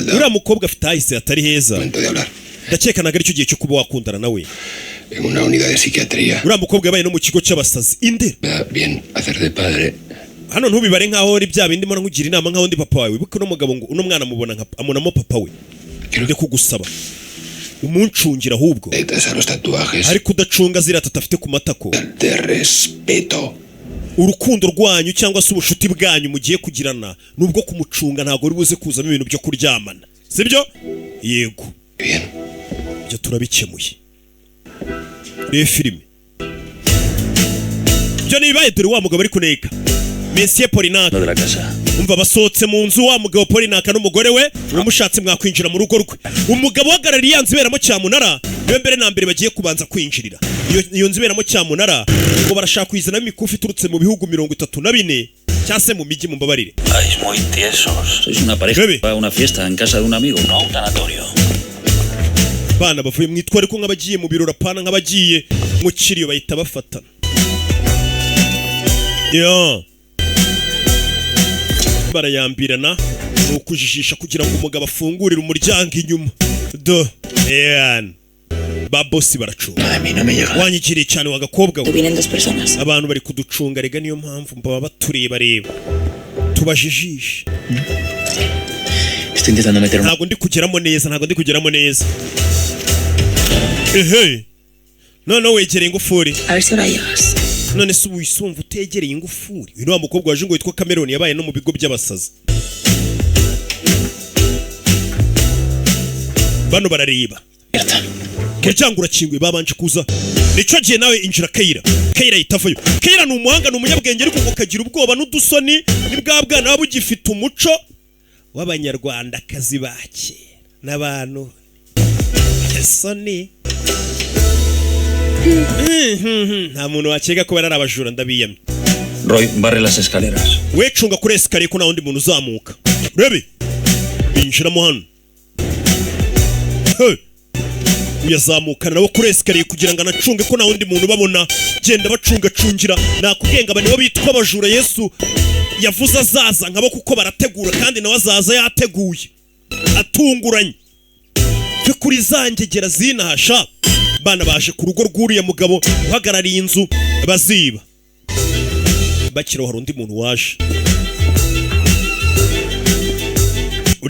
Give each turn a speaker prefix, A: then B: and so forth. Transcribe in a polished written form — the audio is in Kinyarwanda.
A: uriya mukobwa afite ahise atari heza ndakeka ntabwo aricyo gihe cyo kuba wakundana nawe
B: en una unidad de psiquiatría
A: uriya mukobwa yabaye no mu kigo cy'abasazi Indera
B: bien hacer de padre
A: hano ntubibare nkaho ari bya bindi mbona nkugira inama nkaho ndi papa wawe wibuke no mugabo ngo uno mwana mubona amunamo papa we ndi kugusaba umuncungira ahubwo ariko udacunga zira tatafite ku matako
B: de respeto
A: urukundo rwanyu cyangwa se ubushuti bwanyu mugiye kugirana nubwo kumucunga ntago uri buze kuzamo ibintu byo kuryamana sibyo yego
B: bien
A: byo turabikemuye filime byo nibaye dore wa mugabo ari kuneka Monsieur Polinaka umva basohotse mu nzu wa mugabo Polinaka n'umugore we uramushatse mwakwinjira mu rugo rwe umugabo wagarariye yanziberamo cyamunara niwe mbere na mbere bagiye kubanza kwinjirira iyo nziberamo cyamunara ngo barashaka kwizana imikufi turutse mu bihugu 34 cyase mu miji mumbabarire
C: Ay, muy tiesos. Sois una pareja para una fiesta en casa de un amigo, no un tanatorio.
A: Bana bavuye mwitware ko nk'abagiye mu birora pana nk'abagiye mu kiriyo bahita bafatana yo barayambirana ukujijisha kugira ngo umugabo afungurire umuryango inyuma do babosi baracunga wanyigiriye cyane wagakobwa abantu bari kuducunga rega niyo mpamvu mbaba batureba reba tubajijisha ntabwo ndi kugeramo neza ehe none wegereye ingufuri none se ubu isumva utegereye ingufuri uyu ni wa mukobwa waje ngo witwa Cameron yabaye no mu bigo by'abasazi bano barareba umuryango urakinguye babanje kuza nicyo gihe nawe injira Kayira yitavayo Kayira ni umuhanga ni umunyabwenge ariko ngo kagira ubwoba n'udusoni ni bwa bwana waba ugifite umuco w'abanyarwandakazi bake n'abantu esoni nta muntu wakeka ko bari abajura ndabiyamye
C: Roy, barre las escaleras.
A: We cunga kuri escalier ko nta wundi muntu uzamuka rebe binjiramo hano uyazamukana nabo kuri escalier kugira ngo anacunge ko nta wundi muntu babona genda bacunga nakubwenga aba nibo bitwa abajura Yesu yavuze azaza nkabo kuko barategura kandi nawe azaza yateguye atunguranye fe kuri zangegera zinahasha bana baje ku rugo rw'uriya mugabo uhagarariye inzu baziba bakiro hari undi muntu waje